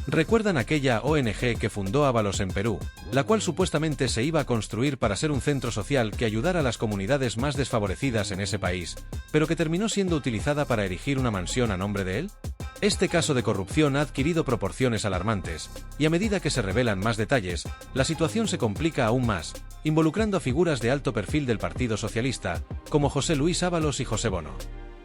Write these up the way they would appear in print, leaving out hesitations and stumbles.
¿Recuerdan aquella ONG que fundó Ábalos en Perú, la cual supuestamente se iba a construir para ser un centro social que ayudara a las comunidades más desfavorecidas en ese país, pero que terminó siendo utilizada para erigir una mansión a nombre de él? Este caso de corrupción ha adquirido proporciones alarmantes, y a medida que se revelan más detalles, la situación se complica aún más, involucrando a figuras de alto perfil del Partido Socialista, como José Luis Ábalos y José Bono.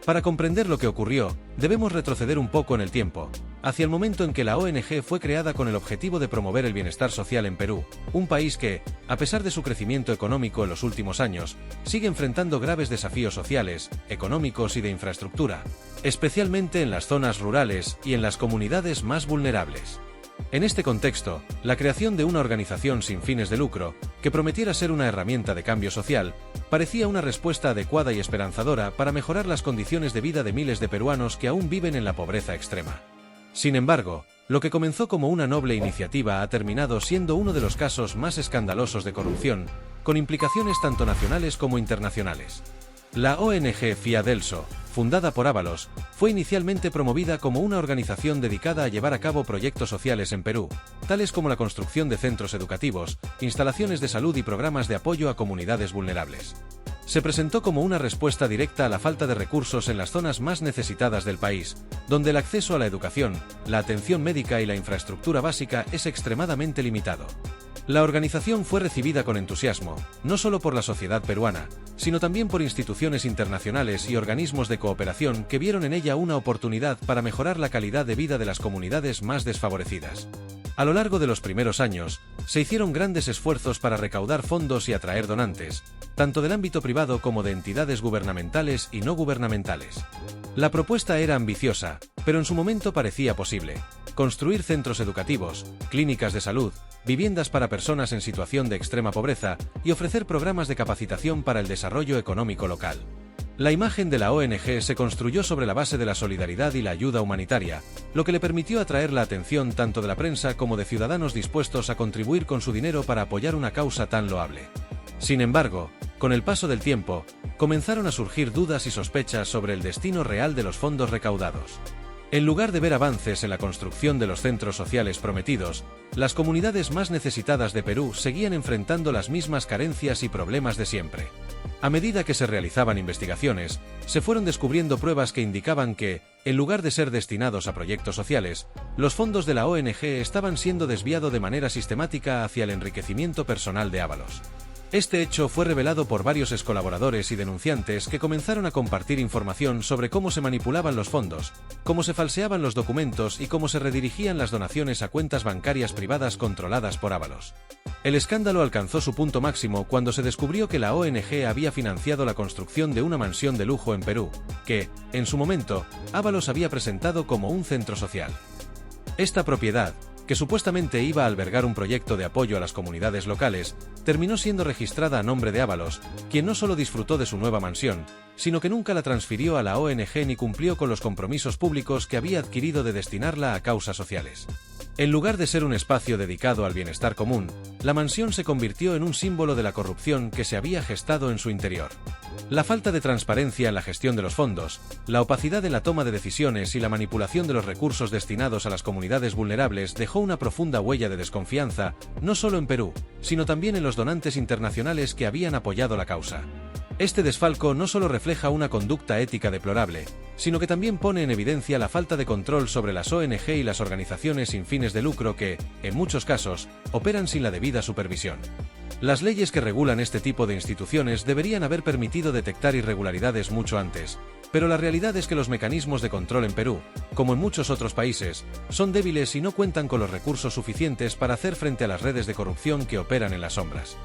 Para comprender lo que ocurrió, debemos retroceder un poco en el tiempo, hacia el momento en que la ONG fue creada con el objetivo de promover el bienestar social en Perú, un país que, a pesar de su crecimiento económico en los últimos años, sigue enfrentando graves desafíos sociales, económicos y de infraestructura, especialmente en las zonas rurales y en las comunidades más vulnerables. En este contexto, la creación de una organización sin fines de lucro, que prometiera ser una herramienta de cambio social, parecía una respuesta adecuada y esperanzadora para mejorar las condiciones de vida de miles de peruanos que aún viven en la pobreza extrema. Sin embargo, lo que comenzó como una noble iniciativa ha terminado siendo uno de los casos más escandalosos de corrupción, con implicaciones tanto nacionales como internacionales. La ONG Fiadelso, fundada por Ábalos, fue inicialmente promovida como una organización dedicada a llevar a cabo proyectos sociales en Perú, tales como la construcción de centros educativos, instalaciones de salud y programas de apoyo a comunidades vulnerables. Se presentó como una respuesta directa a la falta de recursos en las zonas más necesitadas del país, donde el acceso a la educación, la atención médica y la infraestructura básica es extremadamente limitado. La organización fue recibida con entusiasmo, no solo por la sociedad peruana, sino también por instituciones internacionales y organismos de cooperación que vieron en ella una oportunidad para mejorar la calidad de vida de las comunidades más desfavorecidas. A lo largo de los primeros años, se hicieron grandes esfuerzos para recaudar fondos y atraer donantes, tanto del ámbito privado como de entidades gubernamentales y no gubernamentales. La propuesta era ambiciosa, pero en su momento parecía posible: construir centros educativos, clínicas de salud, viviendas para personas en situación de extrema pobreza y ofrecer programas de capacitación para el desarrollo económico local. La imagen de la ONG se construyó sobre la base de la solidaridad y la ayuda humanitaria, lo que le permitió atraer la atención tanto de la prensa como de ciudadanos dispuestos a contribuir con su dinero para apoyar una causa tan loable. Sin embargo, con el paso del tiempo, comenzaron a surgir dudas y sospechas sobre el destino real de los fondos recaudados. En lugar de ver avances en la construcción de los centros sociales prometidos, las comunidades más necesitadas de Perú seguían enfrentando las mismas carencias y problemas de siempre. A medida que se realizaban investigaciones, se fueron descubriendo pruebas que indicaban que, en lugar de ser destinados a proyectos sociales, los fondos de la ONG estaban siendo desviados de manera sistemática hacia el enriquecimiento personal de Ábalos. Este hecho fue revelado por varios excolaboradores y denunciantes que comenzaron a compartir información sobre cómo se manipulaban los fondos, cómo se falseaban los documentos y cómo se redirigían las donaciones a cuentas bancarias privadas controladas por Ábalos. El escándalo alcanzó su punto máximo cuando se descubrió que la ONG había financiado la construcción de una mansión de lujo en Perú, que, en su momento, Ábalos había presentado como un centro social. Esta propiedad, que supuestamente iba a albergar un proyecto de apoyo a las comunidades locales, terminó siendo registrada a nombre de Ábalos, quien no solo disfrutó de su nueva mansión, sino que nunca la transfirió a la ONG ni cumplió con los compromisos públicos que había adquirido de destinarla a causas sociales. En lugar de ser un espacio dedicado al bienestar común, la mansión se convirtió en un símbolo de la corrupción que se había gestado en su interior. La falta de transparencia en la gestión de los fondos, la opacidad en la toma de decisiones y la manipulación de los recursos destinados a las comunidades vulnerables dejó una profunda huella de desconfianza, no solo en Perú, sino también en los donantes internacionales que habían apoyado la causa. Este desfalco no solo refleja una conducta ética deplorable, sino que también pone en evidencia la falta de control sobre las ONG y las organizaciones sin fines de lucro que, en muchos casos, operan sin la debida supervisión. Las leyes que regulan este tipo de instituciones deberían haber permitido detectar irregularidades mucho antes, pero la realidad es que los mecanismos de control en Perú, como en muchos otros países, son débiles y no cuentan con los recursos suficientes para hacer frente a las redes de corrupción que operan en las sombras.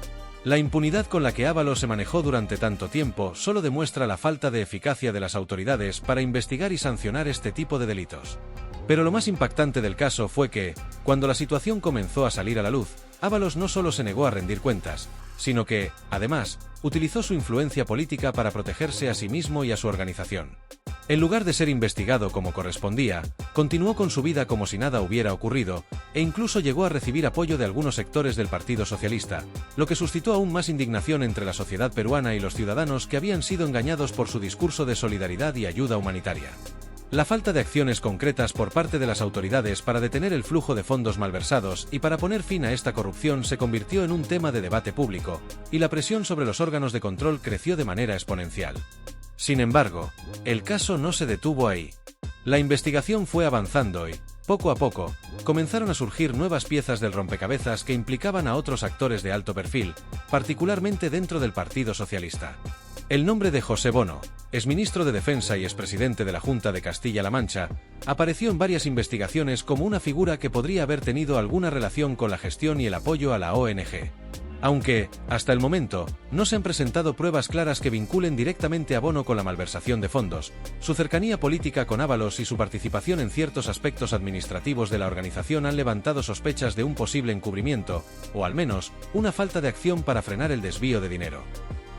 La impunidad con la que Ábalos se manejó durante tanto tiempo solo demuestra la falta de eficacia de las autoridades para investigar y sancionar este tipo de delitos. Pero lo más impactante del caso fue que, cuando la situación comenzó a salir a la luz, Ábalos no solo se negó a rendir cuentas, sino que, además, utilizó su influencia política para protegerse a sí mismo y a su organización. En lugar de ser investigado como correspondía, continuó con su vida como si nada hubiera ocurrido, e incluso llegó a recibir apoyo de algunos sectores del Partido Socialista, lo que suscitó aún más indignación entre la sociedad peruana y los ciudadanos que habían sido engañados por su discurso de solidaridad y ayuda humanitaria. La falta de acciones concretas por parte de las autoridades para detener el flujo de fondos malversados y para poner fin a esta corrupción se convirtió en un tema de debate público, y la presión sobre los órganos de control creció de manera exponencial. Sin embargo, el caso no se detuvo ahí. La investigación fue avanzando y, poco a poco, comenzaron a surgir nuevas piezas del rompecabezas que implicaban a otros actores de alto perfil, particularmente dentro del Partido Socialista. El nombre de José Bono, exministro de Defensa y expresidente de la Junta de Castilla-La Mancha, apareció en varias investigaciones como una figura que podría haber tenido alguna relación con la gestión y el apoyo a la ONG. Aunque, hasta el momento, no se han presentado pruebas claras que vinculen directamente a Bono con la malversación de fondos, su cercanía política con Ábalos y su participación en ciertos aspectos administrativos de la organización han levantado sospechas de un posible encubrimiento, o al menos, una falta de acción para frenar el desvío de dinero.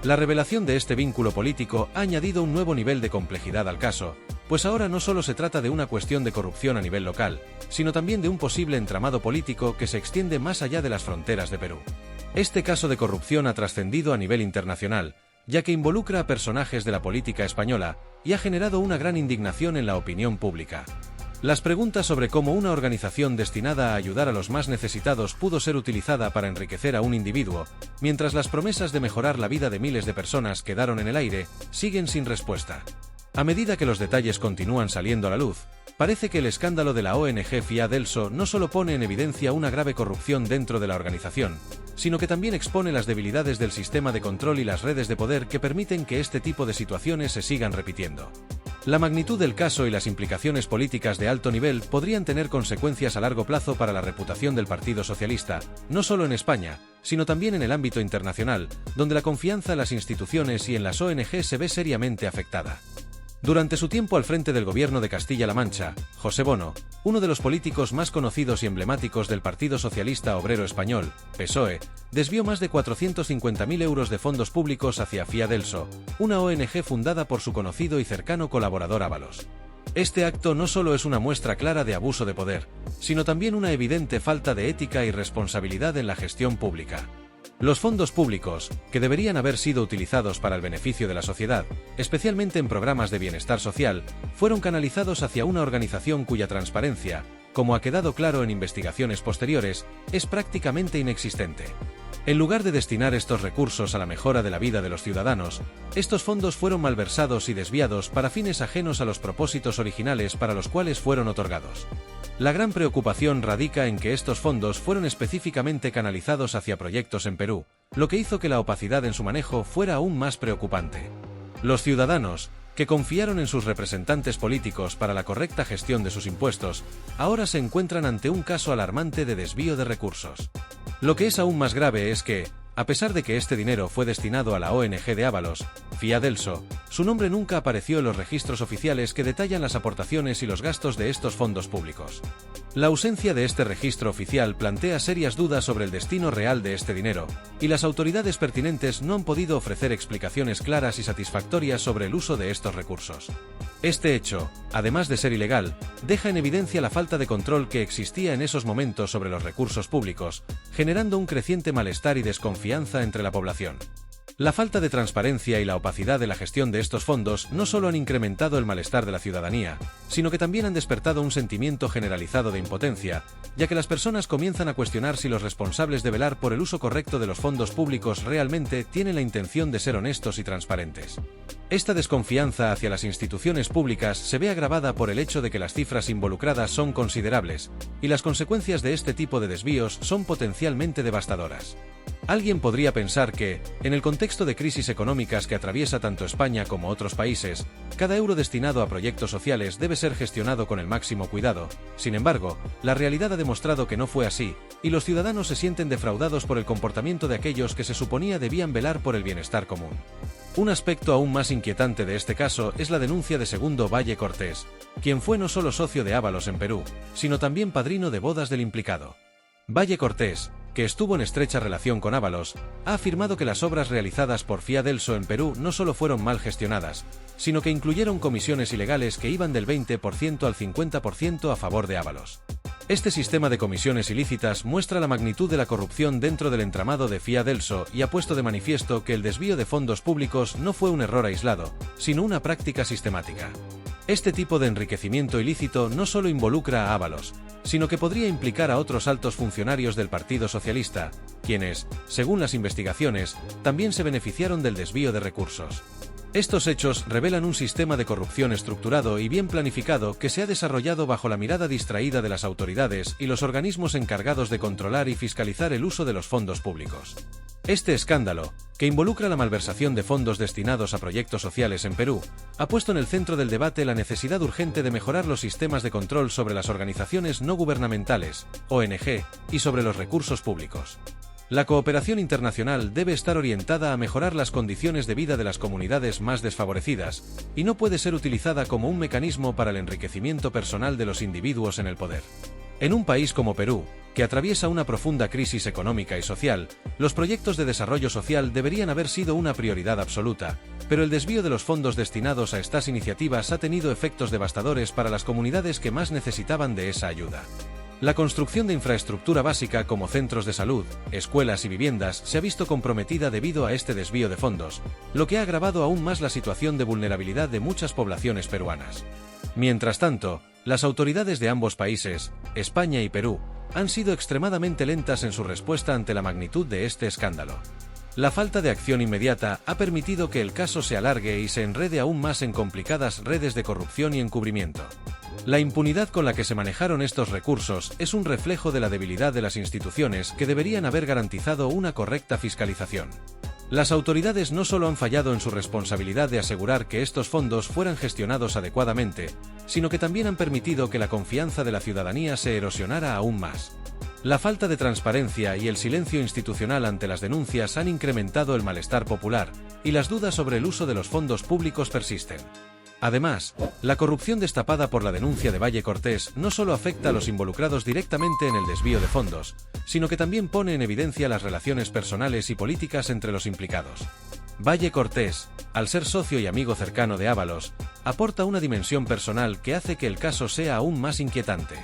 La revelación de este vínculo político ha añadido un nuevo nivel de complejidad al caso, pues ahora no solo se trata de una cuestión de corrupción a nivel local, sino también de un posible entramado político que se extiende más allá de las fronteras de Perú. Este caso de corrupción ha trascendido a nivel internacional, ya que involucra a personajes de la política española y ha generado una gran indignación en la opinión pública. Las preguntas sobre cómo una organización destinada a ayudar a los más necesitados pudo ser utilizada para enriquecer a un individuo, mientras las promesas de mejorar la vida de miles de personas quedaron en el aire, siguen sin respuesta. A medida que los detalles continúan saliendo a la luz, parece que el escándalo de la ONG Fiadelso no solo pone en evidencia una grave corrupción dentro de la organización, sino que también expone las debilidades del sistema de control y las redes de poder que permiten que este tipo de situaciones se sigan repitiendo. La magnitud del caso y las implicaciones políticas de alto nivel podrían tener consecuencias a largo plazo para la reputación del Partido Socialista, no solo en España, sino también en el ámbito internacional, donde la confianza en las instituciones y en las ONG se ve seriamente afectada. Durante su tiempo al frente del gobierno de Castilla-La Mancha, José Bono, uno de los políticos más conocidos y emblemáticos del Partido Socialista Obrero Español, PSOE, desvió más de 450.000 euros de fondos públicos hacia Fiadelso, una ONG fundada por su conocido y cercano colaborador Ábalos. Este acto no solo es una muestra clara de abuso de poder, sino también una evidente falta de ética y responsabilidad en la gestión pública. Los fondos públicos, que deberían haber sido utilizados para el beneficio de la sociedad, especialmente en programas de bienestar social, fueron canalizados hacia una organización cuya transparencia, como ha quedado claro en investigaciones posteriores, es prácticamente inexistente. En lugar de destinar estos recursos a la mejora de la vida de los ciudadanos, estos fondos fueron malversados y desviados para fines ajenos a los propósitos originales para los cuales fueron otorgados. La gran preocupación radica en que estos fondos fueron específicamente canalizados hacia proyectos en Perú, lo que hizo que la opacidad en su manejo fuera aún más preocupante. Los ciudadanos, que confiaron en sus representantes políticos para la correcta gestión de sus impuestos, ahora se encuentran ante un caso alarmante de desvío de recursos. Lo que es aún más grave es que, a pesar de que este dinero fue destinado a la ONG de Ábalos, Fiadelso, su nombre nunca apareció en los registros oficiales que detallan las aportaciones y los gastos de estos fondos públicos. La ausencia de este registro oficial plantea serias dudas sobre el destino real de este dinero, y las autoridades pertinentes no han podido ofrecer explicaciones claras y satisfactorias sobre el uso de estos recursos. Este hecho, además de ser ilegal, deja en evidencia la falta de control que existía en esos momentos sobre los recursos públicos, generando un creciente malestar y desconfianza entre la población. La falta de transparencia y la opacidad de la gestión de estos fondos no solo han incrementado el malestar de la ciudadanía, sino que también han despertado un sentimiento generalizado de impotencia, ya que las personas comienzan a cuestionar si los responsables de velar por el uso correcto de los fondos públicos realmente tienen la intención de ser honestos y transparentes. Esta desconfianza hacia las instituciones públicas se ve agravada por el hecho de que las cifras involucradas son considerables, y las consecuencias de este tipo de desvíos son potencialmente devastadoras. Alguien podría pensar que, en el contexto de crisis económicas que atraviesa tanto España como otros países, cada euro destinado a proyectos sociales debe ser gestionado con el máximo cuidado. Sin embargo, la realidad ha demostrado que no fue así, y los ciudadanos se sienten defraudados por el comportamiento de aquellos que se suponía debían velar por el bienestar común. Un aspecto aún más inquietante de este caso es la denuncia de Segundo Valle Cortés, quien fue no solo socio de Ábalos en Perú, sino también padrino de bodas del implicado. Valle Cortés, que estuvo en estrecha relación con Ábalos, ha afirmado que las obras realizadas por Fiadelso en Perú no solo fueron mal gestionadas, sino que incluyeron comisiones ilegales que iban del 20% al 50% a favor de Ábalos. Este sistema de comisiones ilícitas muestra la magnitud de la corrupción dentro del entramado de Fiadelso y ha puesto de manifiesto que el desvío de fondos públicos no fue un error aislado, sino una práctica sistemática. Este tipo de enriquecimiento ilícito no solo involucra a Ábalos, sino que podría implicar a otros altos funcionarios del Partido Socialista, quienes, según las investigaciones, también se beneficiaron del desvío de recursos. Estos hechos revelan un sistema de corrupción estructurado y bien planificado que se ha desarrollado bajo la mirada distraída de las autoridades y los organismos encargados de controlar y fiscalizar el uso de los fondos públicos. Este escándalo, que involucra la malversación de fondos destinados a proyectos sociales en Perú, ha puesto en el centro del debate la necesidad urgente de mejorar los sistemas de control sobre las organizaciones no gubernamentales, ONG, y sobre los recursos públicos. La cooperación internacional debe estar orientada a mejorar las condiciones de vida de las comunidades más desfavorecidas, y no puede ser utilizada como un mecanismo para el enriquecimiento personal de los individuos en el poder. En un país como Perú, que atraviesa una profunda crisis económica y social, los proyectos de desarrollo social deberían haber sido una prioridad absoluta, pero el desvío de los fondos destinados a estas iniciativas ha tenido efectos devastadores para las comunidades que más necesitaban de esa ayuda. La construcción de infraestructura básica como centros de salud, escuelas y viviendas se ha visto comprometida debido a este desvío de fondos, lo que ha agravado aún más la situación de vulnerabilidad de muchas poblaciones peruanas. Mientras tanto, las autoridades de ambos países, España y Perú, han sido extremadamente lentas en su respuesta ante la magnitud de este escándalo. La falta de acción inmediata ha permitido que el caso se alargue y se enrede aún más en complicadas redes de corrupción y encubrimiento. La impunidad con la que se manejaron estos recursos es un reflejo de la debilidad de las instituciones que deberían haber garantizado una correcta fiscalización. Las autoridades no solo han fallado en su responsabilidad de asegurar que estos fondos fueran gestionados adecuadamente, sino que también han permitido que la confianza de la ciudadanía se erosionara aún más. La falta de transparencia y el silencio institucional ante las denuncias han incrementado el malestar popular, y las dudas sobre el uso de los fondos públicos persisten. Además, la corrupción destapada por la denuncia de Valle Cortés no solo afecta a los involucrados directamente en el desvío de fondos, sino que también pone en evidencia las relaciones personales y políticas entre los implicados. Valle Cortés, al ser socio y amigo cercano de Ábalos, aporta una dimensión personal que hace que el caso sea aún más inquietante.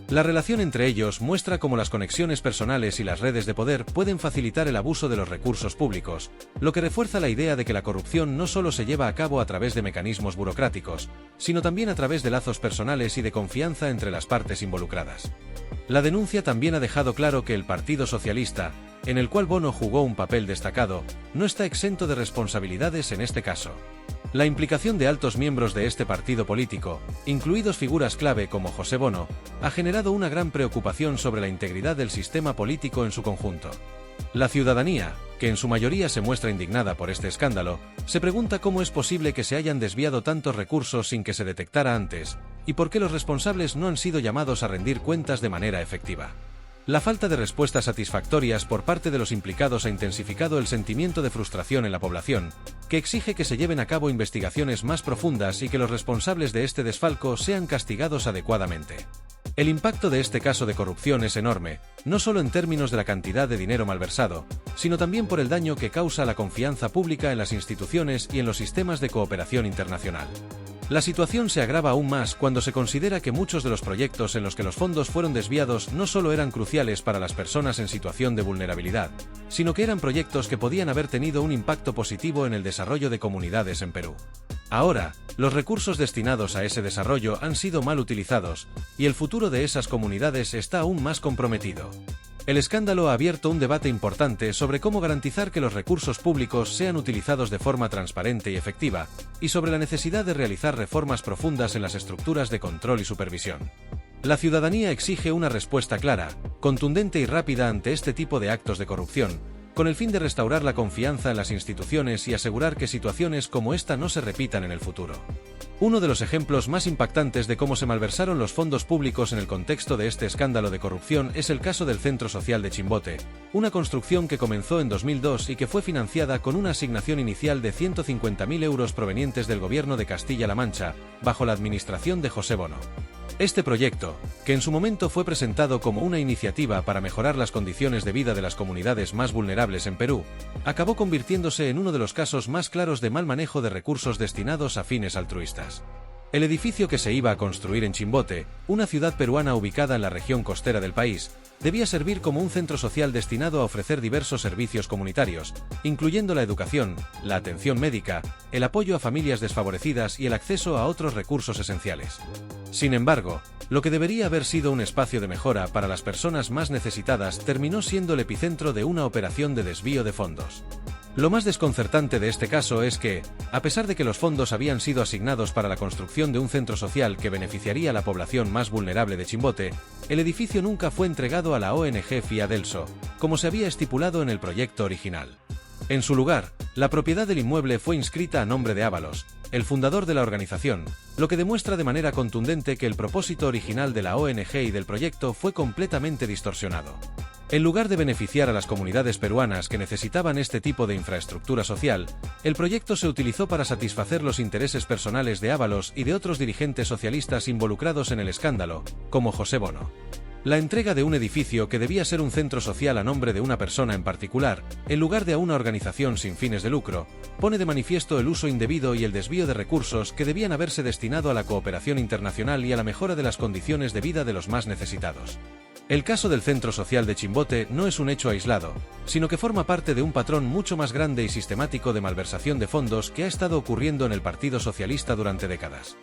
La relación entre ellos muestra cómo las conexiones personales y las redes de poder pueden facilitar el abuso de los recursos públicos, lo que refuerza la idea de que la corrupción no solo se lleva a cabo a través de mecanismos burocráticos, sino también a través de lazos personales y de confianza entre las partes involucradas. La denuncia también ha dejado claro que el Partido Socialista, en el cual Bono jugó un papel destacado, no está exento de responsabilidades en este caso. La implicación de altos miembros de este partido político, incluidos figuras clave como José Bono, ha generado una gran preocupación sobre la integridad del sistema político en su conjunto. La ciudadanía, que en su mayoría se muestra indignada por este escándalo, se pregunta cómo es posible que se hayan desviado tantos recursos sin que se detectara antes, y por qué los responsables no han sido llamados a rendir cuentas de manera efectiva. La falta de respuestas satisfactorias por parte de los implicados ha intensificado el sentimiento de frustración en la población, que exige que se lleven a cabo investigaciones más profundas y que los responsables de este desfalco sean castigados adecuadamente. El impacto de este caso de corrupción es enorme, no solo en términos de la cantidad de dinero malversado, sino también por el daño que causa a la confianza pública en las instituciones y en los sistemas de cooperación internacional. La situación se agrava aún más cuando se considera que muchos de los proyectos en los que los fondos fueron desviados no solo eran cruciales para las personas en situación de vulnerabilidad, sino que eran proyectos que podían haber tenido un impacto positivo en el desarrollo de comunidades en Perú. Ahora, los recursos destinados a ese desarrollo han sido mal utilizados, y el futuro de esas comunidades está aún más comprometido. El escándalo ha abierto un debate importante sobre cómo garantizar que los recursos públicos sean utilizados de forma transparente y efectiva, y sobre la necesidad de realizar reformas profundas en las estructuras de control y supervisión. La ciudadanía exige una respuesta clara, contundente y rápida ante este tipo de actos de corrupción, con el fin de restaurar la confianza en las instituciones y asegurar que situaciones como esta no se repitan en el futuro. Uno de los ejemplos más impactantes de cómo se malversaron los fondos públicos en el contexto de este escándalo de corrupción es el caso del Centro Social de Chimbote, una construcción que comenzó en 2002 y que fue financiada con una asignación inicial de 150.000 euros provenientes del gobierno de Castilla-La Mancha, bajo la administración de José Bono. Este proyecto, que en su momento fue presentado como una iniciativa para mejorar las condiciones de vida de las comunidades más vulnerables en Perú, acabó convirtiéndose en uno de los casos más claros de mal manejo de recursos destinados a fines altruistas. El edificio que se iba a construir en Chimbote, una ciudad peruana ubicada en la región costera del país, debía servir como un centro social destinado a ofrecer diversos servicios comunitarios, incluyendo la educación, la atención médica, el apoyo a familias desfavorecidas y el acceso a otros recursos esenciales. Sin embargo, lo que debería haber sido un espacio de mejora para las personas más necesitadas terminó siendo el epicentro de una operación de desvío de fondos. Lo más desconcertante de este caso es que, a pesar de que los fondos habían sido asignados para la construcción de un centro social que beneficiaría a la población más vulnerable de Chimbote, el edificio nunca fue entregado a la ONG Fiadelso, como se había estipulado en el proyecto original. En su lugar, la propiedad del inmueble fue inscrita a nombre de Ábalos, el fundador de la organización, lo que demuestra de manera contundente que el propósito original de la ONG y del proyecto fue completamente distorsionado. En lugar de beneficiar a las comunidades peruanas que necesitaban este tipo de infraestructura social, el proyecto se utilizó para satisfacer los intereses personales de Ábalos y de otros dirigentes socialistas involucrados en el escándalo, como José Bono. La entrega de un edificio que debía ser un centro social a nombre de una persona en particular, en lugar de a una organización sin fines de lucro, pone de manifiesto el uso indebido y el desvío de recursos que debían haberse destinado a la cooperación internacional y a la mejora de las condiciones de vida de los más necesitados. El caso del Centro Social de Chimbote no es un hecho aislado, sino que forma parte de un patrón mucho más grande y sistemático de malversación de fondos que ha estado ocurriendo en el Partido Socialista durante décadas.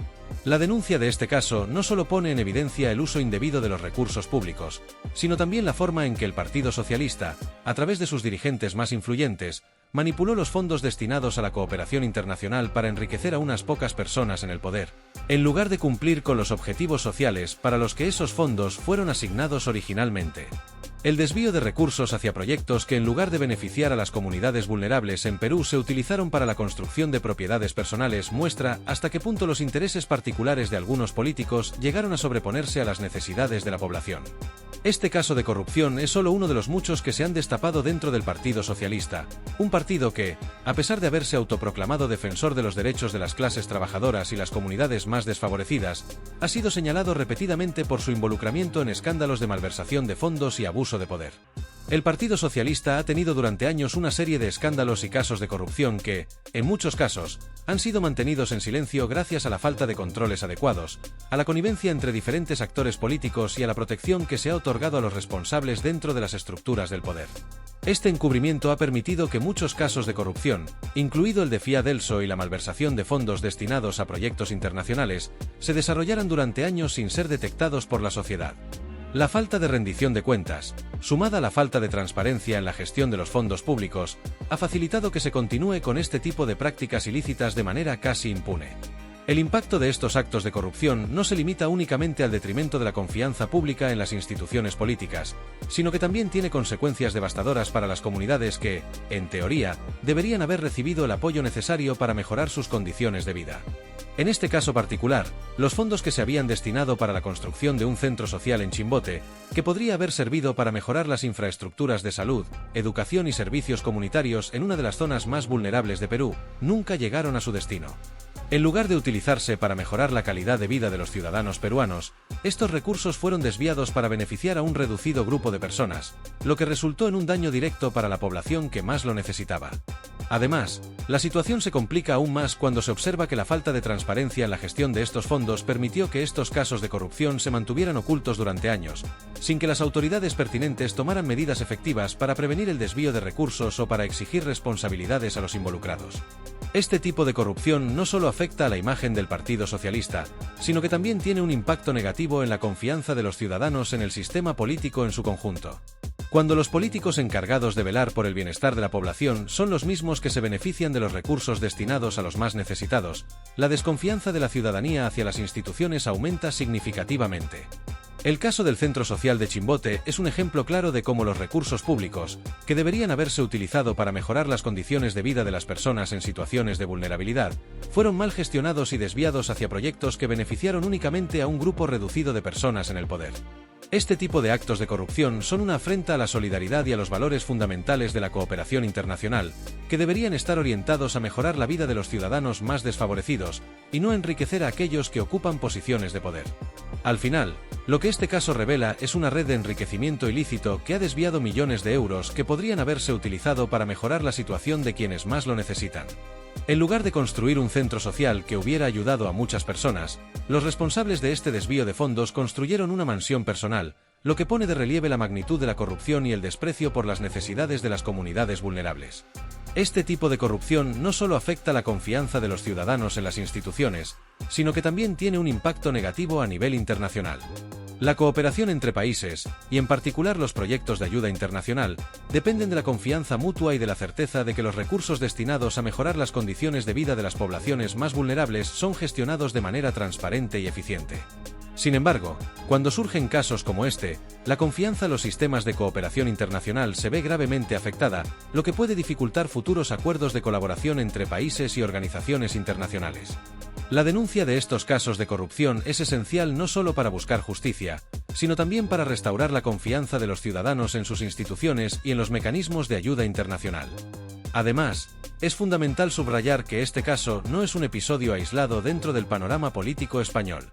La denuncia de este caso no solo pone en evidencia el uso indebido de los recursos públicos, sino también la forma en que el Partido Socialista, a través de sus dirigentes más influyentes, manipuló los fondos destinados a la cooperación internacional para enriquecer a unas pocas personas en el poder, en lugar de cumplir con los objetivos sociales para los que esos fondos fueron asignados originalmente. El desvío de recursos hacia proyectos que en lugar de beneficiar a las comunidades vulnerables en Perú se utilizaron para la construcción de propiedades personales muestra hasta qué punto los intereses particulares de algunos políticos llegaron a sobreponerse a las necesidades de la población. Este caso de corrupción es solo uno de los muchos que se han destapado dentro del Partido Socialista, un partido que, a pesar de haberse autoproclamado defensor de los derechos de las clases trabajadoras y las comunidades más desfavorecidas, ha sido señalado repetidamente por su involucramiento en escándalos de malversación de fondos y abuso de poder. El Partido Socialista ha tenido durante años una serie de escándalos y casos de corrupción que, en muchos casos, han sido mantenidos en silencio gracias a la falta de controles adecuados, a la connivencia entre diferentes actores políticos y a la protección que se ha otorgado a los responsables dentro de las estructuras del poder. Este encubrimiento ha permitido que muchos casos de corrupción, incluido el de Fiadelso y la malversación de fondos destinados a proyectos internacionales, se desarrollaran durante años sin ser detectados por la sociedad. La falta de rendición de cuentas, sumada a la falta de transparencia en la gestión de los fondos públicos, ha facilitado que se continúe con este tipo de prácticas ilícitas de manera casi impune. El impacto de estos actos de corrupción no se limita únicamente al detrimento de la confianza pública en las instituciones políticas, sino que también tiene consecuencias devastadoras para las comunidades que, en teoría, deberían haber recibido el apoyo necesario para mejorar sus condiciones de vida. En este caso particular, los fondos que se habían destinado para la construcción de un centro social en Chimbote, que podría haber servido para mejorar las infraestructuras de salud, educación y servicios comunitarios en una de las zonas más vulnerables de Perú, nunca llegaron a su destino. En lugar de utilizarse para mejorar la calidad de vida de los ciudadanos peruanos, estos recursos fueron desviados para beneficiar a un reducido grupo de personas, lo que resultó en un daño directo para la población que más lo necesitaba. Además, la situación se complica aún más cuando se observa que la falta de transparencia en la gestión de estos fondos permitió que estos casos de corrupción se mantuvieran ocultos durante años, sin que las autoridades pertinentes tomaran medidas efectivas para prevenir el desvío de recursos o para exigir responsabilidades a los involucrados. Este tipo de corrupción no solo afecta a la imagen del Partido Socialista, sino que también tiene un impacto negativo en la confianza de los ciudadanos en el sistema político en su conjunto. Cuando los políticos encargados de velar por el bienestar de la población son los mismos que se benefician de los recursos destinados a los más necesitados, la desconfianza de la ciudadanía hacia las instituciones aumenta significativamente. El caso del Centro Social de Chimbote es un ejemplo claro de cómo los recursos públicos, que deberían haberse utilizado para mejorar las condiciones de vida de las personas en situaciones de vulnerabilidad, fueron mal gestionados y desviados hacia proyectos que beneficiaron únicamente a un grupo reducido de personas en el poder. Este tipo de actos de corrupción son una afrenta a la solidaridad y a los valores fundamentales de la cooperación internacional, que deberían estar orientados a mejorar la vida de los ciudadanos más desfavorecidos, y no enriquecer a aquellos que ocupan posiciones de poder. Al final, lo que este caso revela es una red de enriquecimiento ilícito que ha desviado millones de euros que podrían haberse utilizado para mejorar la situación de quienes más lo necesitan. En lugar de construir un centro social que hubiera ayudado a muchas personas, los responsables de este desvío de fondos construyeron una mansión personal, lo que pone de relieve la magnitud de la corrupción y el desprecio por las necesidades de las comunidades vulnerables. Este tipo de corrupción no solo afecta la confianza de los ciudadanos en las instituciones, sino que también tiene un impacto negativo a nivel internacional. La cooperación entre países, y en particular los proyectos de ayuda internacional, dependen de la confianza mutua y de la certeza de que los recursos destinados a mejorar las condiciones de vida de las poblaciones más vulnerables son gestionados de manera transparente y eficiente. Sin embargo, cuando surgen casos como este, la confianza en los sistemas de cooperación internacional se ve gravemente afectada, lo que puede dificultar futuros acuerdos de colaboración entre países y organizaciones internacionales. La denuncia de estos casos de corrupción es esencial no solo para buscar justicia, sino también para restaurar la confianza de los ciudadanos en sus instituciones y en los mecanismos de ayuda internacional. Además, es fundamental subrayar que este caso no es un episodio aislado dentro del panorama político español.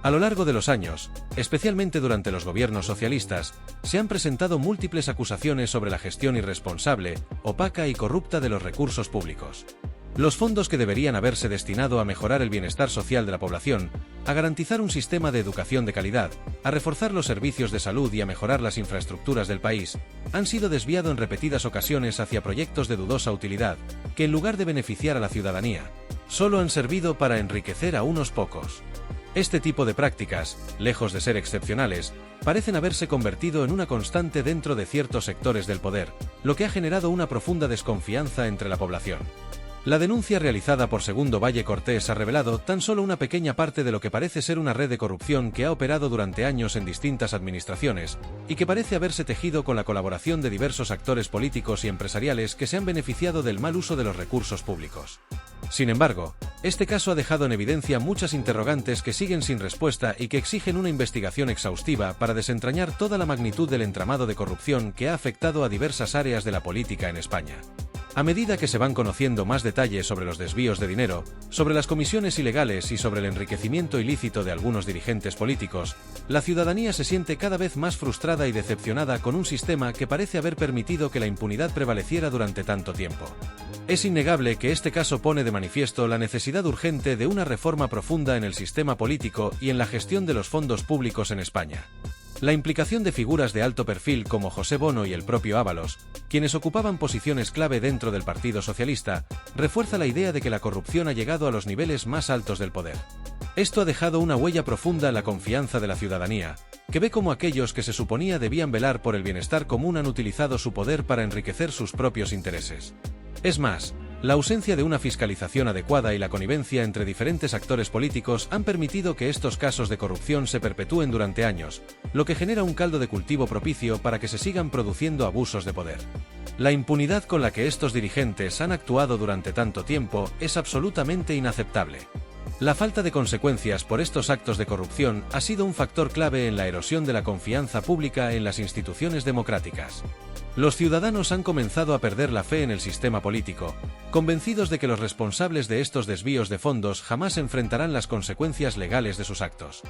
A lo largo de los años, especialmente durante los gobiernos socialistas, se han presentado múltiples acusaciones sobre la gestión irresponsable, opaca y corrupta de los recursos públicos. Los fondos que deberían haberse destinado a mejorar el bienestar social de la población, a garantizar un sistema de educación de calidad, a reforzar los servicios de salud y a mejorar las infraestructuras del país, han sido desviados en repetidas ocasiones hacia proyectos de dudosa utilidad, que en lugar de beneficiar a la ciudadanía, solo han servido para enriquecer a unos pocos. Este tipo de prácticas, lejos de ser excepcionales, parecen haberse convertido en una constante dentro de ciertos sectores del poder, lo que ha generado una profunda desconfianza entre la población. La denuncia realizada por Segundo Valle Cortés ha revelado tan solo una pequeña parte de lo que parece ser una red de corrupción que ha operado durante años en distintas administraciones, y que parece haberse tejido con la colaboración de diversos actores políticos y empresariales que se han beneficiado del mal uso de los recursos públicos. Sin embargo, este caso ha dejado en evidencia muchas interrogantes que siguen sin respuesta y que exigen una investigación exhaustiva para desentrañar toda la magnitud del entramado de corrupción que ha afectado a diversas áreas de la política en España. A medida que se van conociendo más detalles sobre los desvíos de dinero, sobre las comisiones ilegales y sobre el enriquecimiento ilícito de algunos dirigentes políticos, la ciudadanía se siente cada vez más frustrada y decepcionada con un sistema que parece haber permitido que la impunidad prevaleciera durante tanto tiempo. Es innegable que este caso pone de manifiesto la necesidad urgente de una reforma profunda en el sistema político y en la gestión de los fondos públicos en España. La implicación de figuras de alto perfil como José Bono y el propio Ábalos, quienes ocupaban posiciones clave dentro del Partido Socialista, refuerza la idea de que la corrupción ha llegado a los niveles más altos del poder. Esto ha dejado una huella profunda en la confianza de la ciudadanía, que ve cómo aquellos que se suponía debían velar por el bienestar común han utilizado su poder para enriquecer sus propios intereses. Es más, la ausencia de una fiscalización adecuada y la connivencia entre diferentes actores políticos han permitido que estos casos de corrupción se perpetúen durante años, lo que genera un caldo de cultivo propicio para que se sigan produciendo abusos de poder. La impunidad con la que estos dirigentes han actuado durante tanto tiempo es absolutamente inaceptable. La falta de consecuencias por estos actos de corrupción ha sido un factor clave en la erosión de la confianza pública en las instituciones democráticas. Los ciudadanos han comenzado a perder la fe en el sistema político, convencidos de que los responsables de estos desvíos de fondos jamás enfrentarán las consecuencias legales de sus actos.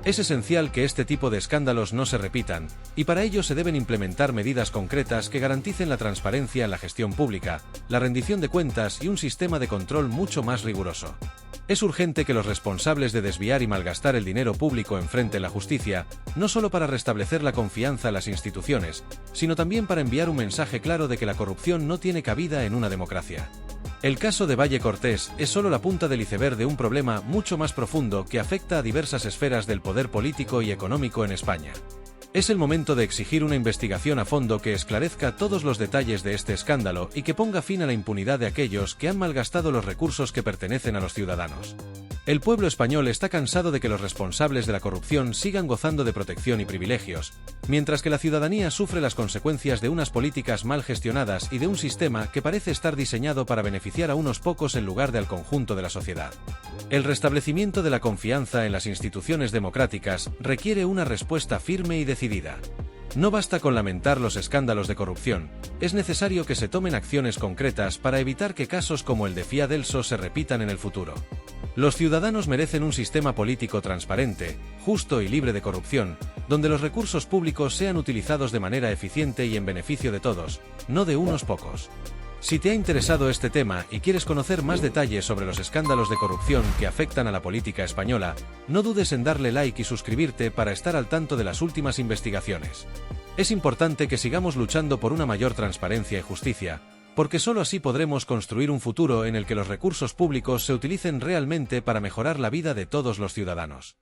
Es esencial que este tipo de escándalos no se repitan, y para ello se deben implementar medidas concretas que garanticen la transparencia en la gestión pública, la rendición de cuentas y un sistema de control mucho más riguroso. Es urgente que los responsables de desviar y malgastar el dinero público enfrenten la justicia, no solo para restablecer la confianza en las instituciones, sino también para enviar un mensaje claro de que la corrupción no tiene cabida en una democracia. El caso de Valle Cortés es solo la punta del iceberg de un problema mucho más profundo que afecta a diversas esferas del poder político y económico en España. Es el momento de exigir una investigación a fondo que esclarezca todos los detalles de este escándalo y que ponga fin a la impunidad de aquellos que han malgastado los recursos que pertenecen a los ciudadanos. El pueblo español está cansado de que los responsables de la corrupción sigan gozando de protección y privilegios, mientras que la ciudadanía sufre las consecuencias de unas políticas mal gestionadas y de un sistema que parece estar diseñado para beneficiar a unos pocos en lugar de al conjunto de la sociedad. El restablecimiento de la confianza en las instituciones democráticas requiere una respuesta firme y decidida. No basta con lamentar los escándalos de corrupción, es necesario que se tomen acciones concretas para evitar que casos como el de Fiadelso se repitan en el futuro. Los ciudadanos merecen un sistema político transparente, justo y libre de corrupción, donde los recursos públicos sean utilizados de manera eficiente y en beneficio de todos, no de unos pocos. Si te ha interesado este tema y quieres conocer más detalles sobre los escándalos de corrupción que afectan a la política española, no dudes en darle like y suscribirte para estar al tanto de las últimas investigaciones. Es importante que sigamos luchando por una mayor transparencia y justicia, porque solo así podremos construir un futuro en el que los recursos públicos se utilicen realmente para mejorar la vida de todos los ciudadanos.